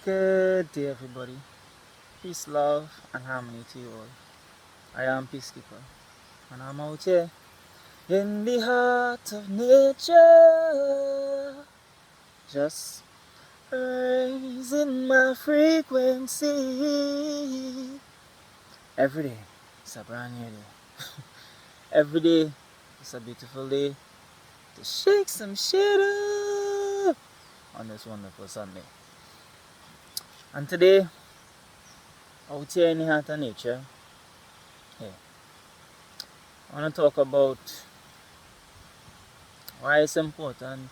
Good day, everybody. Peace, love, and harmony to you all. I am Peacekeeper, and I'm out here in the heart of nature, just raising my frequency. Every day, it's a brand new day. Every day, it's a beautiful day to shake some shit up on this wonderful Sunday. And today, out here in the heart of nature, hey, I want to talk about why it's important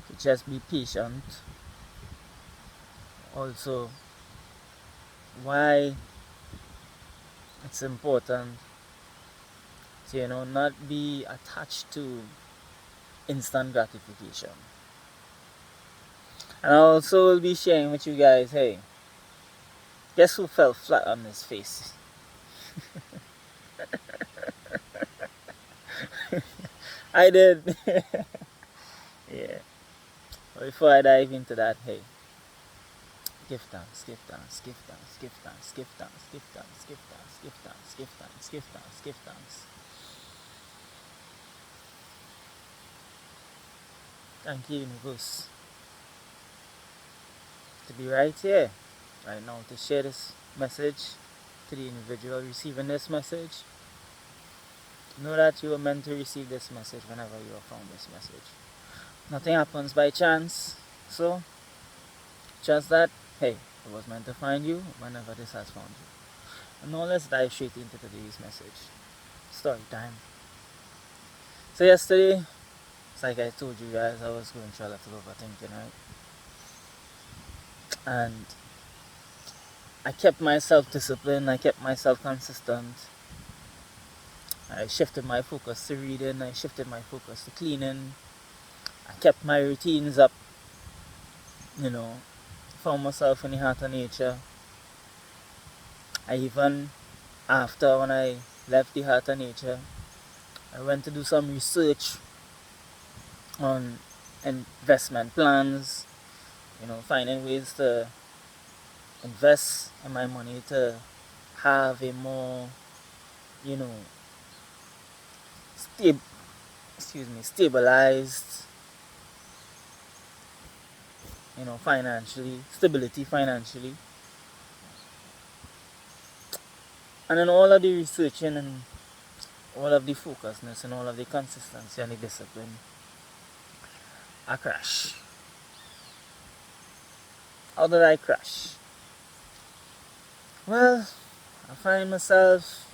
to just be patient. Also, why it's important to, not be attached to instant gratification. And I also will be sharing with you guys, hey, guess who fell flat on his face? I did. Yeah. But before I dive into that, hey, give thanks, give thanks, give thanks, give thanks, give thanks, give thanks, give thanks, give thanks, give thanks, give thanks, give thanks. Thank you, universe, to be right here, right now, to share this message to the individual receiving this message. Know that you were meant to receive this message whenever you have found this message. Nothing happens by chance, so just that, hey, it was meant to find you whenever this has found you. And now let's dive straight into today's message. Story time. So yesterday, it's like I told you guys, I was going through a lot of overthinking, right? And I kept myself disciplined, I kept myself consistent. I shifted my focus to reading, I shifted my focus to cleaning. I kept my routines up, found myself in the heart of nature. I even, after when I left the heart of nature, I went to do some research on investment plans, finding ways to invest in my money to have a more, stabilized, stability financially. And then all of the researching and all of the focusness and all of the consistency and the discipline, I crash. How did I crash? Well, I find myself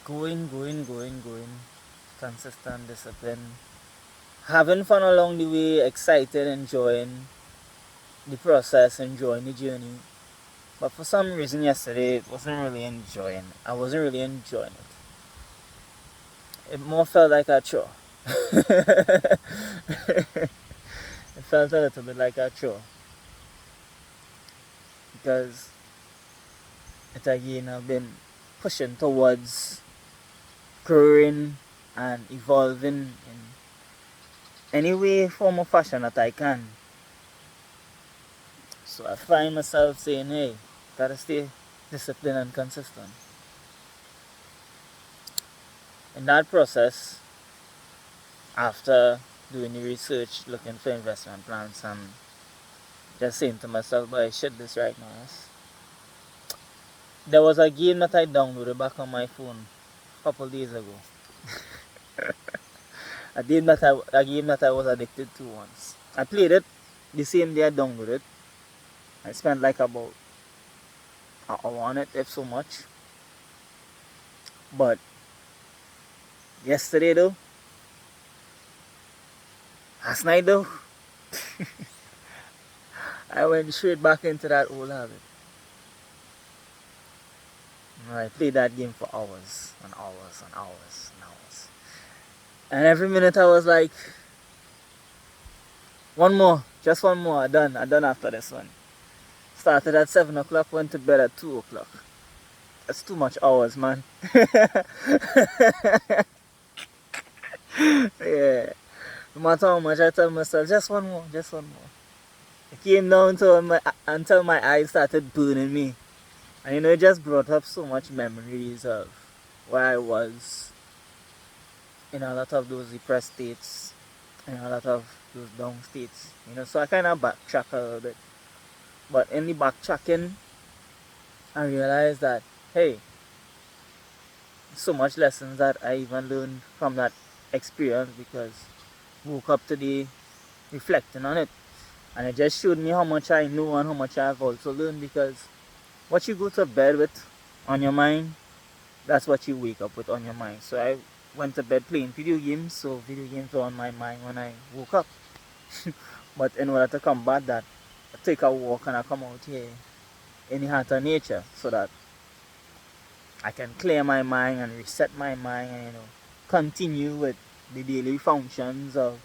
going, consistent, discipline, having fun along the way, excited, enjoying the process, enjoying the journey. But for some reason yesterday, I wasn't really enjoying it. It more felt like a chore. It felt a little bit like a chore. Because it again, I've been pushing towards growing and evolving in any way, form or fashion that I can. So I find myself saying, hey, gotta stay disciplined and consistent. In that process, after doing the research, looking for investment plans, and just saying to myself, boy, I should this right now. There was a game that I downloaded back on my phone a couple days ago. A game that I was addicted to once. I played it the same day I downloaded it. I spent like about an hour on it, if so much. But yesterday though, last night though, I went straight back into that old habit. I played that game for hours and hours and hours and hours. And every minute I was like, one more, just one more, I'm done after this one. Started at 7 o'clock, went to bed at 2 o'clock. That's too much hours, man. Yeah. No matter how much I tell myself, just one more. It came down to until my eyes started burning me. And it just brought up so much memories of where I was in a lot of those depressed states and a lot of those down states. So I kind of backtrack a little bit. But in the backtracking, I realized that, hey, so much lessons that I even learned from that experience, because woke up today reflecting on it, and it just showed me how much I know and how much I've also learned, because what you go to bed with on your mind, that's what you wake up with on your mind. So I went to bed playing video games, so video games were on my mind when I woke up. But in order to combat that, I take a walk and I come out here in the heart of nature so that I can clear my mind and reset my mind and continue with the daily functions of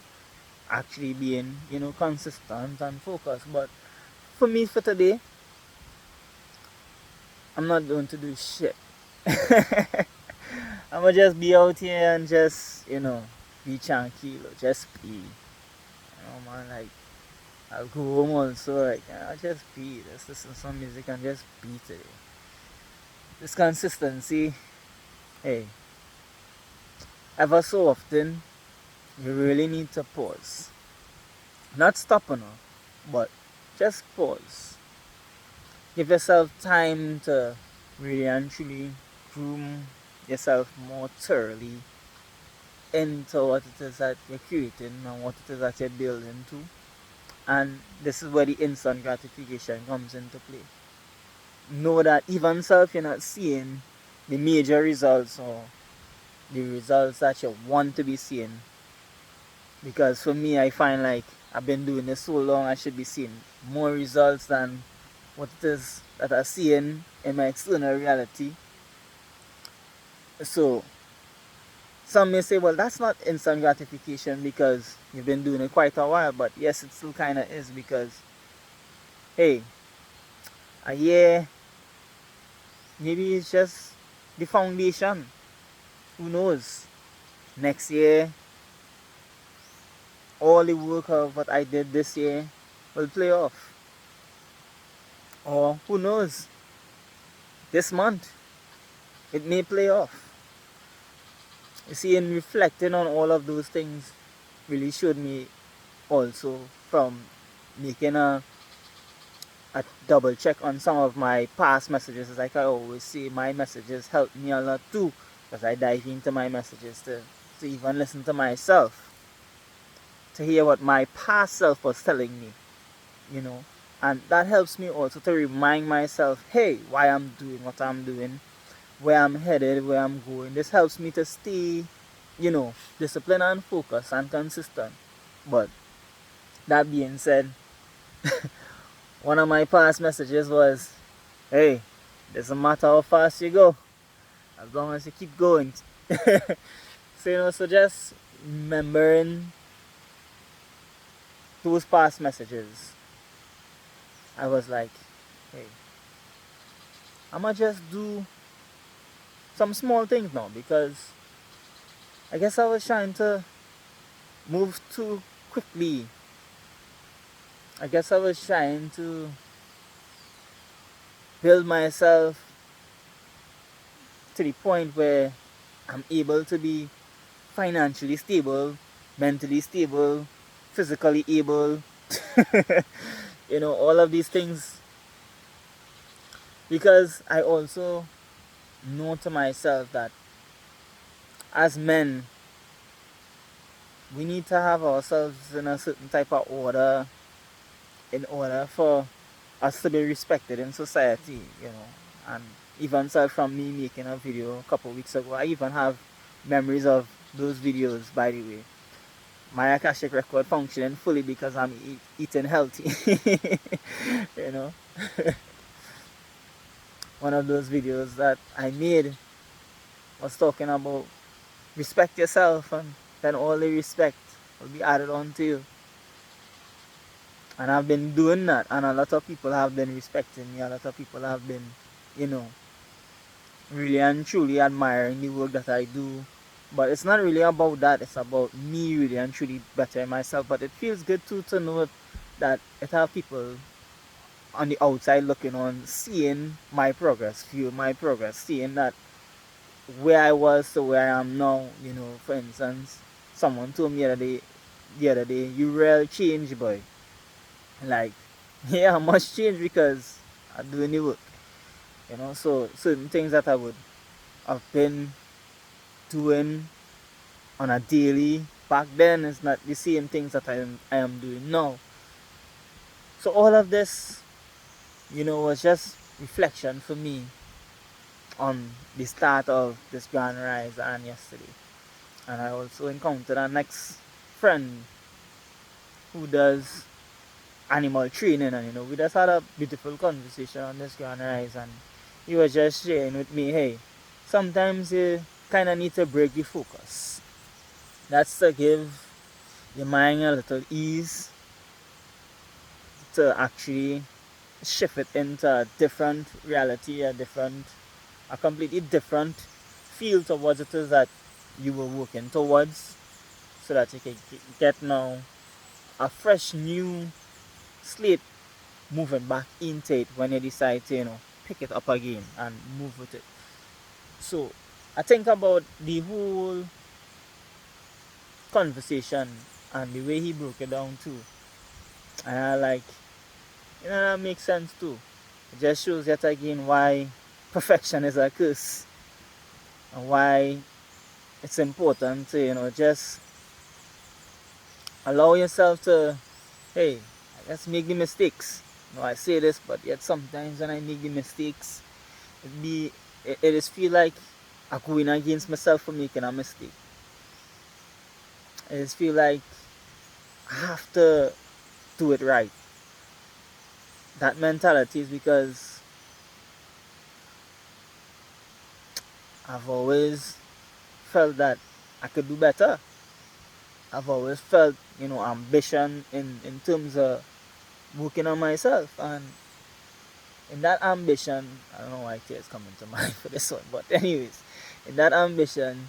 actually being consistent and focused. But for me, for today, I'm not going to do shit. I'm gonna just be out here and just be tranquilo, just be, man. Like, I'll go home also, like, I'll just be, just listen to some music and just be today. This consistency, hey, ever so often, you really need to pause. Not stop, but just pause. Give yourself time to really and truly groom yourself more thoroughly into what it is that you're creating and what it is that you're building to. And this is where the instant gratification comes into play. Know that even if you're not seeing the major results or the results that you want to be seeing, because for me, I find like I've been doing this so long, I should be seeing more results than what it is that I'm seeing in my external reality. So some may say, well, that's not instant gratification because you've been doing it quite a while. But yes, it still kind of is, because, hey, a year, maybe it's just the foundation. Who knows? Next year, all the work of what I did this year will play off. Or who knows? This month, it may play off. You see, in reflecting on all of those things, really showed me also from making a double check on some of my past messages. Like I always say, my messages help me a lot too, because I dive into my messages to even listen to myself, to hear what my past self was telling me, and that helps me also to remind myself, hey, why I'm doing what I'm doing, where I'm headed, where I'm going. This helps me to stay, disciplined and focused and consistent. But that being said, one of my past messages was, hey, doesn't matter how fast you go, as long as you keep going. So just remembering those past messages, I was like, hey, I'ma just do some small things now, because I guess I was trying to move too quickly. I guess I was trying to build myself to the point where I'm able to be financially stable, mentally stable, physically able, all of these things. Because I also know to myself that as men, we need to have ourselves in a certain type of order in order for us to be respected in society, And even so, from me making a video a couple weeks ago, I even have memories of those videos, by the way. My Akashic record functioning fully because I'm eating healthy. One of those videos that I made was talking about respect yourself, and then all the respect will be added on to you. And I've been doing that, and a lot of people have been respecting me. A lot of people have been, really and truly admiring the work that I do. But it's not really about that. It's about me really and truly bettering myself. But it feels good too to know that it have people on the outside looking on, seeing my progress, feel my progress, seeing that where I was to where I am now. For instance, someone told me the other day, you real change, boy. Like, yeah, I must change because I'm doing the work. So certain things that I would have been doing on a daily back then is not the same things that I am doing now. So all of this, was just reflection for me on the start of this grand rise and yesterday. And I also encountered a next friend who does animal training, and we just had a beautiful conversation on this grand rise, and he was just sharing with me, hey, sometimes you kind of need to break the focus. That's to give your mind a little ease, to actually shift it into a different reality, a completely different feel towards it is that you were working towards, so that you can get now a fresh new slate moving back into it when you decide to pick it up again and move with it. So I think about the whole conversation and the way he broke it down too, and I like, that makes sense too. It just shows yet again why perfection is a curse, and why it's important to just allow yourself to, hey, let's make the mistakes. I say this, but yet sometimes when I make the mistakes, it just feel like I'm going against myself for making a mistake. I just feel like I have to do it right. That mentality is because I've always felt that I could do better. I've always felt, ambition in terms of working on myself. And in that ambition, I don't know why tears coming to mind for this one, but anyways, in that ambition,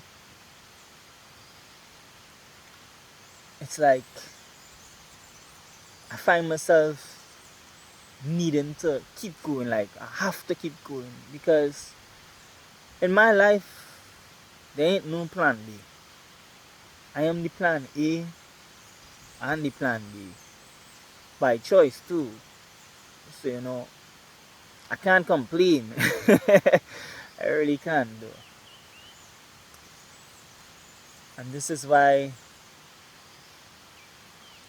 it's like I find myself needing to keep going. Like, I have to keep going because in my life, there ain't no plan B. I am the plan A and the plan B by choice too. So I can't complain. I really can't though. And this is why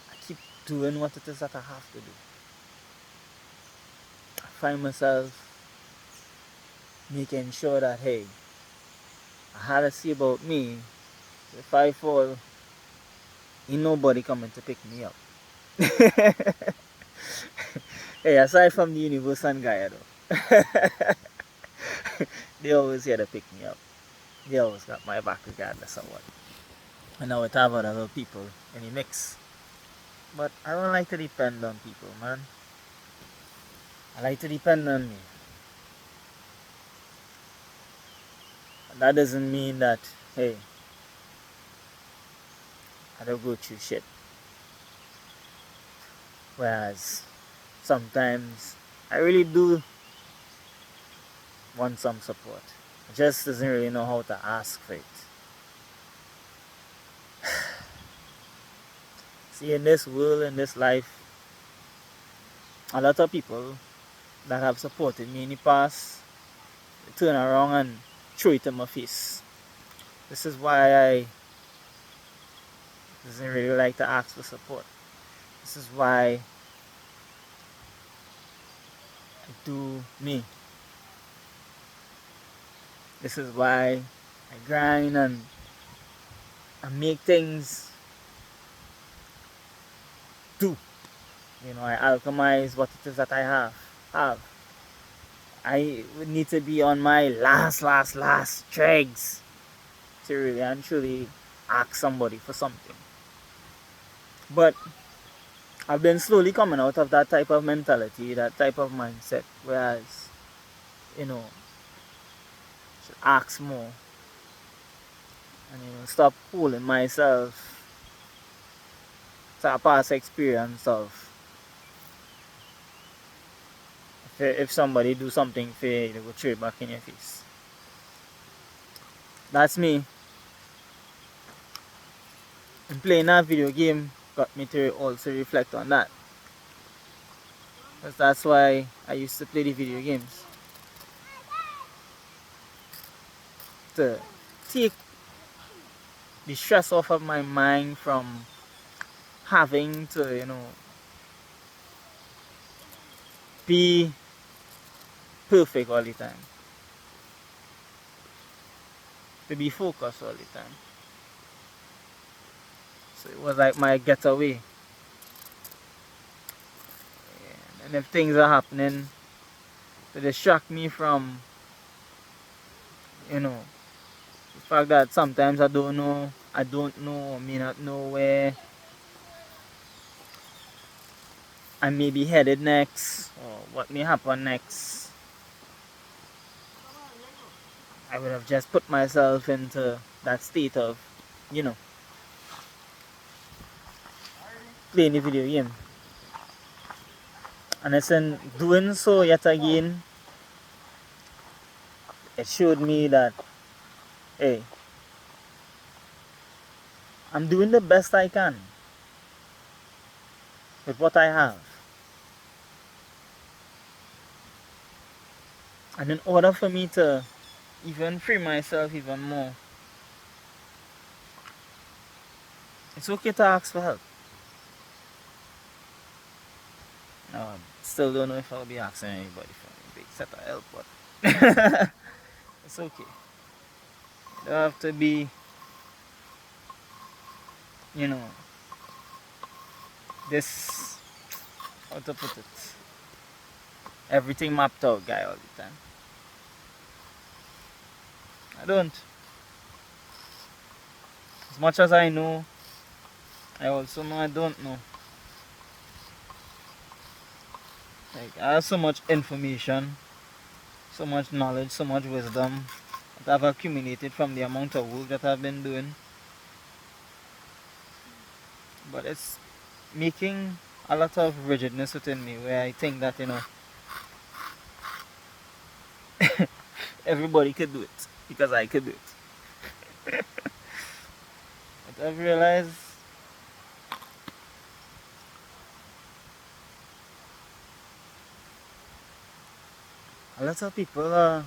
I keep doing what it is that I have to do. I find myself making sure that, hey, I had to see about me. If I fall, ain't nobody coming to pick me up. Hey, aside from the universe and Gaia though, they always here to pick me up. They always got my back regardless of what. And now it have other people in the mix. But I don't like to depend on people, man. I like to depend on me. And that doesn't mean that, hey, I don't go through shit. Whereas sometimes I really do want some support. I just doesn't really know how to ask for it. See, in this world, in this life, a lot of people that have supported me in the past turn around and throw it in my face. This is why I doesn't really like to ask for support. This is why I do me. This is why I grind and I make things do. I alchemize what it is that I have. I would need to be on my last dregs to really and truly ask somebody for something. But I've been slowly coming out of that type of mentality, that type of mindset, whereas, should ask more and stop holding myself to a past experience of If somebody do something fair, they go throw it back in your face. That's me. And playing that video game got me to also reflect on that. Because that's why I used to play the video games. To take the stress off of my mind from having to, be perfect all the time. To be focused all the time. So it was like my getaway. And if things are happening to distract me from, the fact that sometimes I don't know, or may not know where I may be headed next, or what may happen next, I would have just put myself into that state of, playing the video game. And it's in doing so yet again, it showed me that, hey, I'm doing the best I can with what I have. And in order for me to even free myself even more, it's okay to ask for help. Now, I still don't know if I'll be asking anybody for a big set of help, but it's okay. You don't have to be, this, how to put it, everything mapped out guy all the time. I don't. As much as I know, I also know I don't know. Like, I have so much information, so much knowledge, so much wisdom that I've accumulated from the amount of work that I've been doing. But it's making a lot of rigidness within me where I think that, everybody could do it because I could do it. But I've realized a lot of people are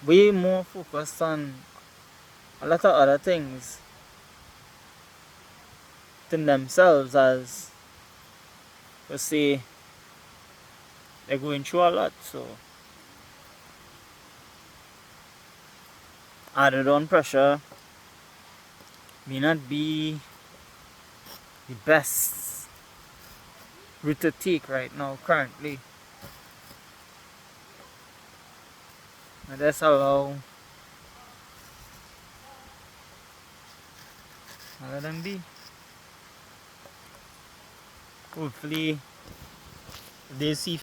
way more focused on a lot of other things than themselves, as per se they're going through a lot, so added on pressure may not be the best route to take right now currently. And that's allow let them be. Hopefully they see